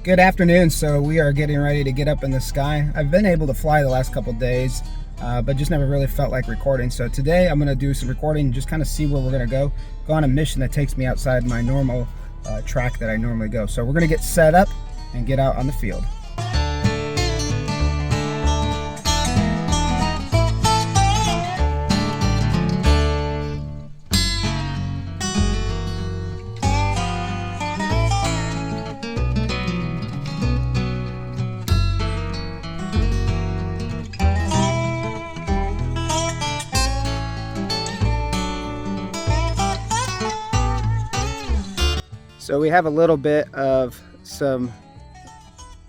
Good afternoon. So we are getting ready to get up in the sky. I've been able to fly the last couple days, but just never really felt like recording. So today I'm going to do some recording and just kind of see where we're going to go on a mission that takes me outside my normal track that I normally go. So we're going to get set up and get out on the field. So we have a little bit of some,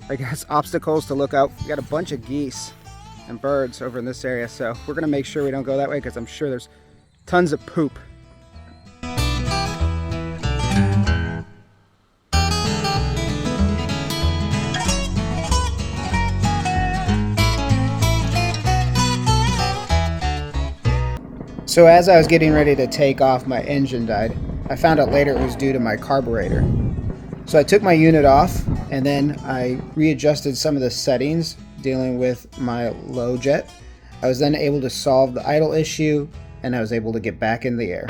I guess, obstacles to look out. We got a bunch of geese and birds over in this area, so we're gonna make sure we don't go that way because I'm sure there's tons of poop. So as I was getting ready to take off, my engine died. I found out later it was due to my carburetor. So I took my unit off and then I readjusted some of the settings dealing with my low jet. I was then able to solve the idle issue and I was able to get back in the air.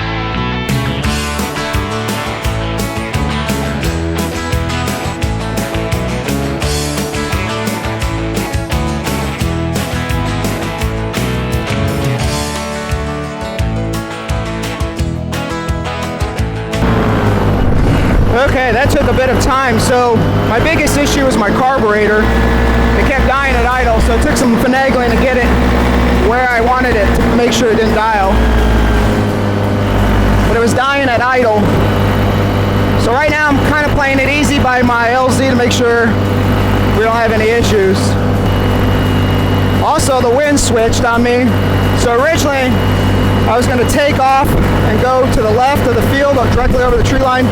Okay, that took a bit of time. So my biggest issue was my carburetor. It kept dying at idle, so it took some finagling to get it where I wanted it to make sure it didn't dial. But it was dying at idle. So right now I'm kind of playing it easy by my LZ to make sure we don't have any issues. Also, the wind switched on me. So originally I was going to take off and go to the left of the field directly over the tree line.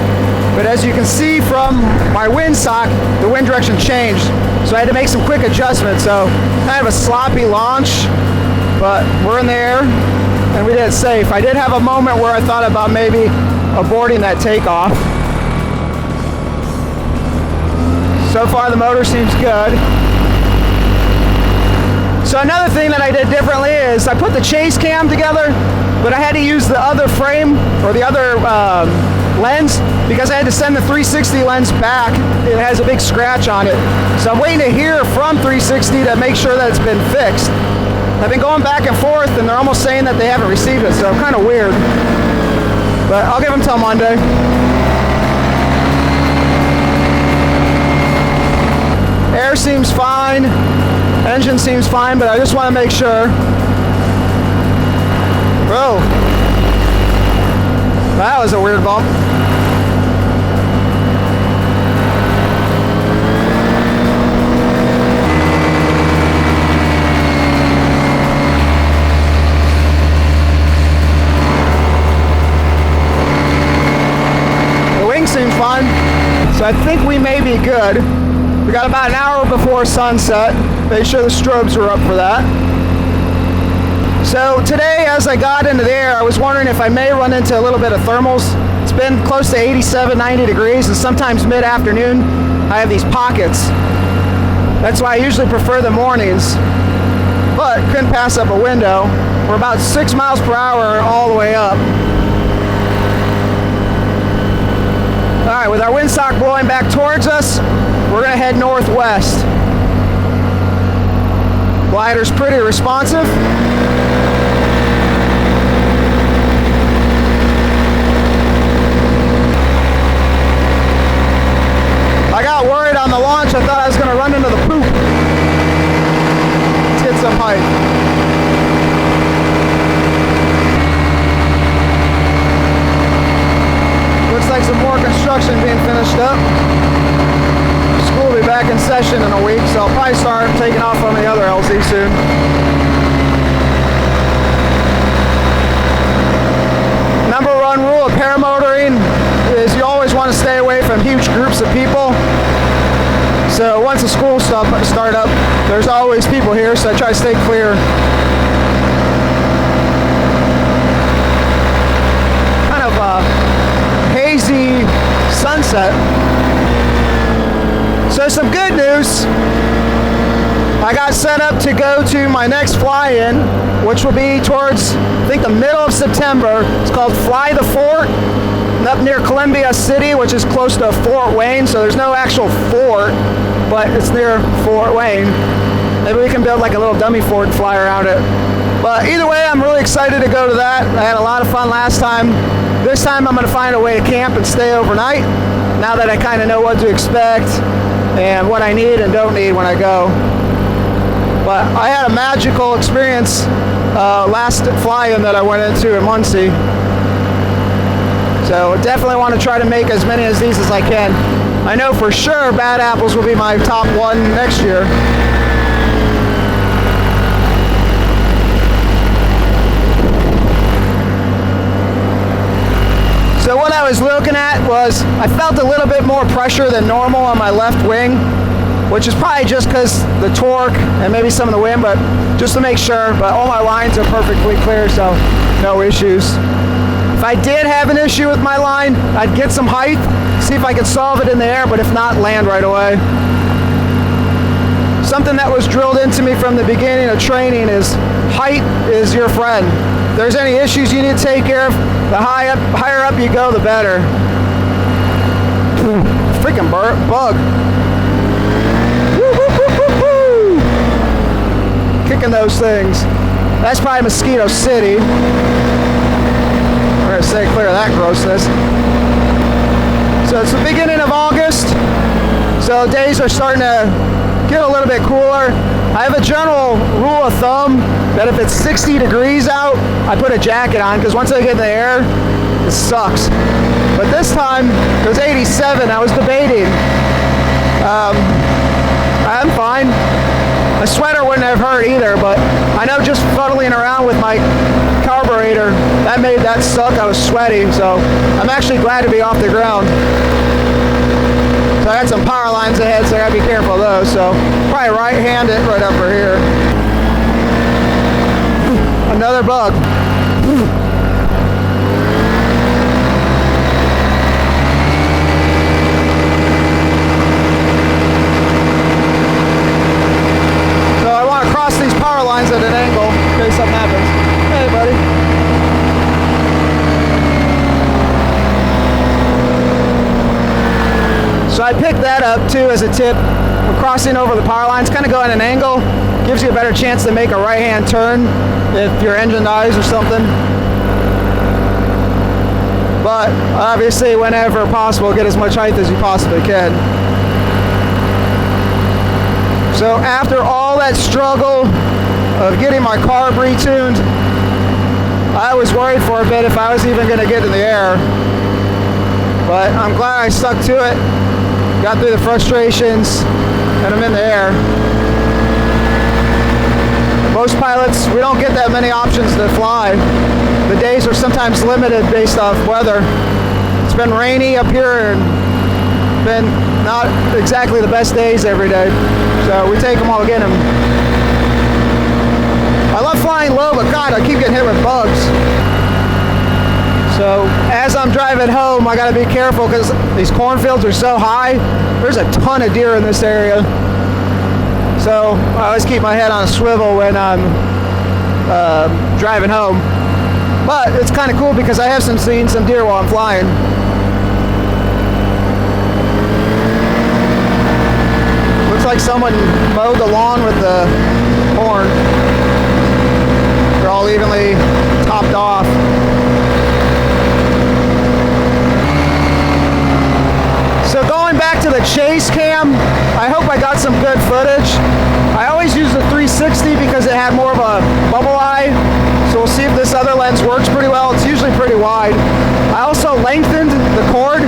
But as you can see from my windsock, the wind direction changed. So I had to make some quick adjustments. So kind of a sloppy launch, but we're in the air and we did it safe. I did have a moment where I thought about maybe aborting that takeoff. So far the motor seems good. So another thing that I did differently is I put the chase cam together, but I had to use the other frame or the other lens because I had to send the 360 lens back. It has a big scratch on it. So I'm waiting to hear from 360 to make sure that it's been fixed. I've been going back and forth and they're almost saying that they haven't received it, so kind of weird. But I'll give them till Monday. Air seems fine. Engine seems fine, but I just want to make sure. Whoa. That was a weird bump. The wings seem fine, so I think we may be good. We got about an hour before sunset. Make sure the strobes are up for that. So today, as I got into the air, I was wondering if I may run into a little bit of thermals. It's been close to 87, 90 degrees, and sometimes mid-afternoon, I have these pockets. That's why I usually prefer the mornings, but couldn't pass up a window. We're about 6 miles per hour all the way up. All right, with our windsock blowing back towards us, we're gonna head northwest. Glider's pretty responsive. I got worried on the launch. I thought I was gonna run into the poop. Let's get some height. Looks like some more construction being finished up. School will be back in session in a week, so I'll probably start taking off on the other LZ soon. Number one rule of paramotoring is you always want to stay away from huge groups of people. So once the school start up, there's always people here, so I try to stay clear. Kind of a hazy sunset. So So some good news. I got set up to go to my next fly-in, which will be towards, I think, the middle of September. It's called Fly the Fort, up near Columbia City, which is close to Fort Wayne. So there's no actual fort, but it's near Fort Wayne. Maybe we can build like a little dummy fort and fly around it. But either way, I'm really excited to go to that. I had a lot of fun last time. This time I'm going to find a way to camp and stay overnight, now that I kind of know what to expect and what I need and don't need when I go. But I had a magical experience last fly-in that I went into in Muncie. So definitely want to try to make as many of these as I can. I know for sure Bad Apples will be my top one next year. So what I was looking at was, I felt a little bit more pressure than normal on my left wing, which is probably just because the torque and maybe some of the wind, but just to make sure. But all my lines are perfectly clear, so no issues. If I did have an issue with my line, I'd get some height, see if I could solve it in the air, but if not, land right away. Something that was drilled into me from the beginning of training is height is your friend. If there's any issues you need to take care of, the higher up you go, the better. Freaking bug. Woo. Kicking those things. That's probably Mosquito City. We're gonna stay clear of that grossness. So it's the beginning of August. So days are starting to get a little bit cooler. I have a general rule of thumb that if it's 60 degrees out, I put a jacket on, because once I get in the air, it sucks. But this time, it was 87. I was debating. I'm fine. A sweater wouldn't have hurt either, but I know just fuddling around with my carburetor, that made that suck. I was sweaty, so I'm actually glad to be off the ground. So I got some power lines ahead, so I gotta be careful of those. So probably right-hand it right over here. Another bug. So I want to cross these power lines at an angle in case something happens. Hey, buddy. So I picked that up too as a tip. We're crossing over the power lines, kind of go at an angle, gives you a better chance to make a right-hand turn if your engine dies or something. But obviously, whenever possible, get as much height as you possibly can. So after all that struggle of getting my carb retuned, I was worried for a bit if I was even going to get in the air. But I'm glad I stuck to it. Got through the frustrations, and I'm in the air. Most pilots, we don't get that many options to fly. The days are sometimes limited based off weather. It's been rainy up here and been not exactly the best days every day. So we take them while we get them. I love flying low, but God, I keep getting hit with bugs. So as I'm driving home, I gotta be careful because these cornfields are so high. There's a ton of deer in this area. So I always keep my head on a swivel when I'm driving home. But it's kind of cool because I have seen some deer while I'm flying. Looks like someone mowed the lawn with the horn. They're all evenly topped off. So going back to the chase cam, I hope I got some good footage. I always use the 360 because it had more of a bubble eye. So we'll see if this other lens works pretty well. It's usually pretty wide. I also lengthened the cord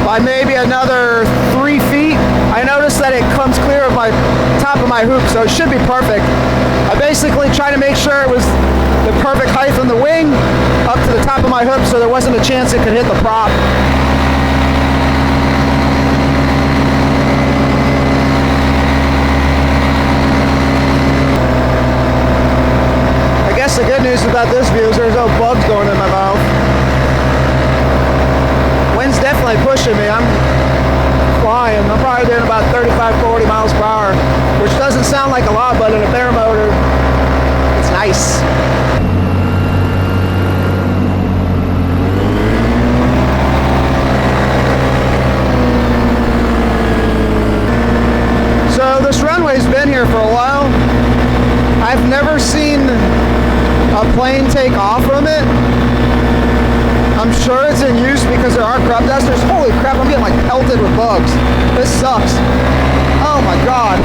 by maybe another 3 feet. I noticed that it comes clear of my top of my hoop, so it should be perfect. I basically tried to make sure it was the perfect height from the wing up to the top of my hoop so there wasn't a chance it could hit the prop. The good news about this view is there's no bugs going in my mouth. Wind's definitely pushing me. I'm flying. I'm probably doing about 35, 40 miles per hour, which doesn't sound like a lot, but in a bare motor, it's nice. So this runway's been here for a while. I've never seen a plane take off from it. I'm sure it's in use because there are crop dusters. Holy crap, I'm getting like pelted with bugs. This sucks. Oh my god.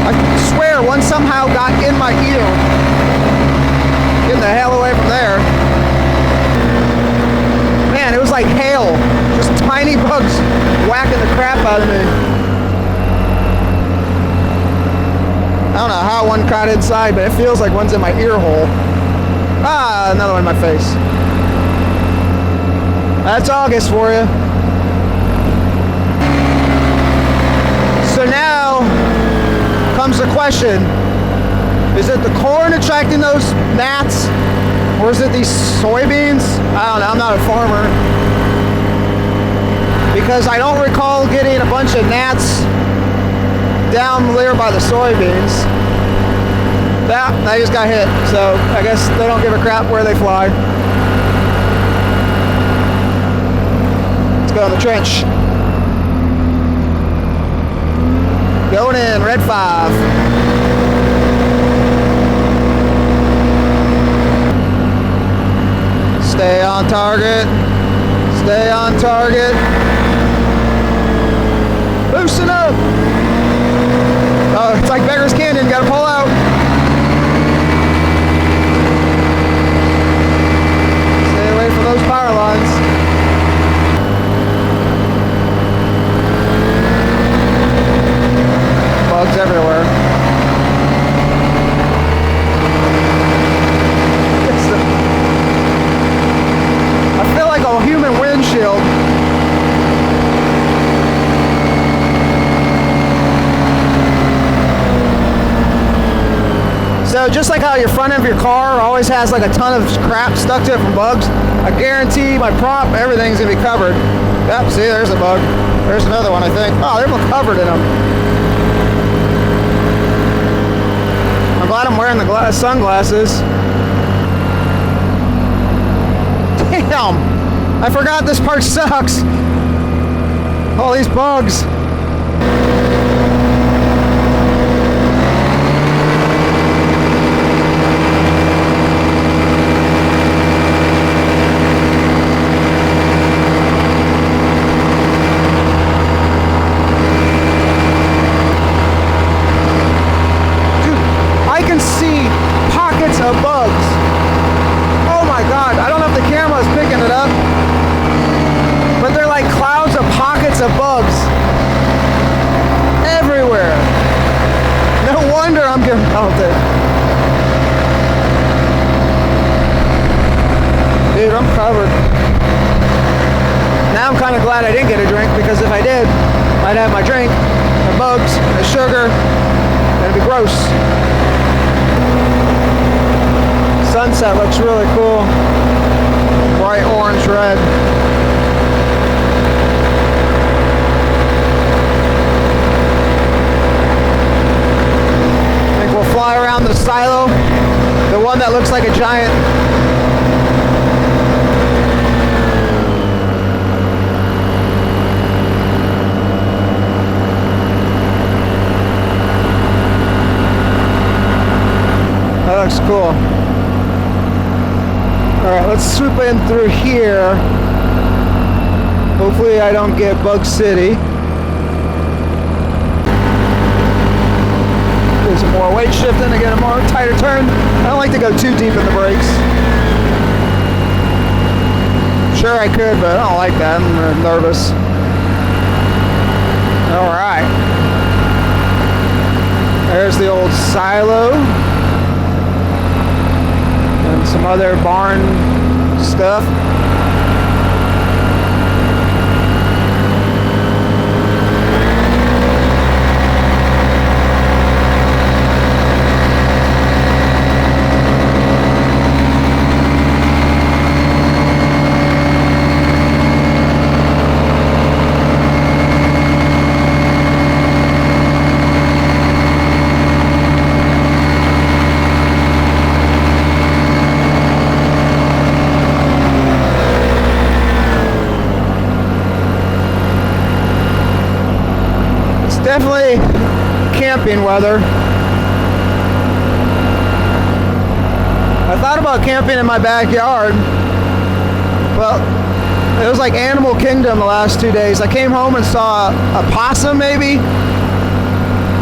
I swear one somehow got in my ear. Getting the hell away from there. Man, it was like hail. Just tiny bugs whacking the crap out of me. I don't know how one got inside, but it feels like one's in my ear hole. Ah, another one in my face. That's August for you. So now comes the question. Is it the corn attracting those gnats? Or is it these soybeans? I don't know, I'm not a farmer. Because I don't recall getting a bunch of gnats down there by the soybeans. Yeah, I just got hit. So I guess they don't give a crap where they fly. Let's go in the trench. Going in, red 5. Stay on target. Stay on target. Loosen up. Oh, it's like Beggar's Canyon, gotta pull out. Stay away from those power lines. Bugs everywhere. I feel like a human windshield. So just like how your front end of your car always has like a ton of crap stuck to it from bugs, I guarantee my prop, everything's gonna be covered. Yep, see, there's a bug. There's another one, I think. Oh, they're covered in them. I'm glad I'm wearing the sunglasses. Damn! I forgot this part sucks. All these bugs. Of bugs. Oh my god, I don't know if the camera is picking it up, but they're like clouds of pockets of bugs everywhere. No wonder I'm getting pelted. Dude, I'm covered. Now I'm kind of glad I didn't get a drink, because if I did, I'd have my drink, the bugs, the sugar, and it'd be gross. Sunset looks really cool. Bright orange red. I think we'll fly around the silo, the one that looks like a giant. That looks cool. Alright, let's swoop in through here. Hopefully I don't get Bug City. Do some more weight shifting to get a more tighter turn. I don't like to go too deep in the brakes. Sure I could, but I don't like that. I'm nervous. Alright. There's the old silo. And some other barn stuff. definitely camping weather. I thought about camping in my backyard. Well, it was like Animal Kingdom the last 2 days. I came home and saw a possum maybe.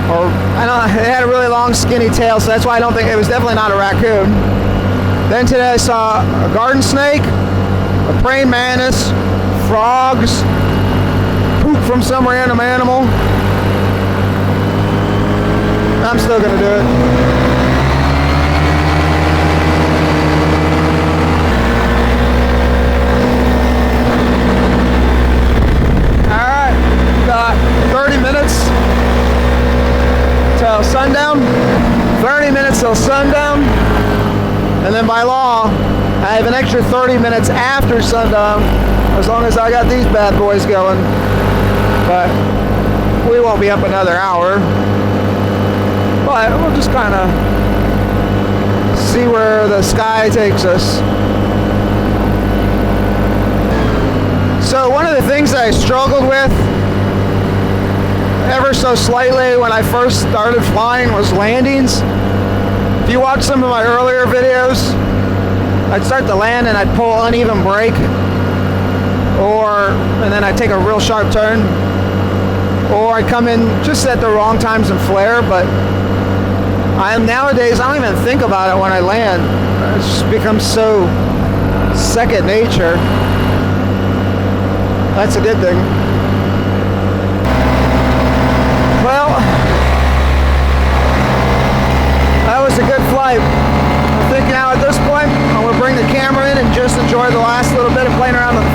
Or, I don't know, it had a really long skinny tail, so that's why I don't think, it was definitely not a raccoon. Then today I saw a garden snake, a praying mantis, frogs, poop from some random animal. I'm still gonna do it. Alright, got 30 minutes till sundown. 30 minutes till sundown. And then by law, I have an extra 30 minutes after sundown, as long as I got these bad boys going. But we won't be up another hour. But we'll just kind of see where the sky takes us. So one of the things that I struggled with ever so slightly when I first started flying was landings. If you watch some of my earlier videos, I'd start to land and I'd pull uneven brake, and then I'd take a real sharp turn, or I'd come in just at the wrong times and flare. But nowadays I don't even think about it when I land. It just becomes so second nature. That's a good thing. Well, that was a good flight. I think now at this point, I'm going to bring the camera in and just enjoy the last little bit of playing around with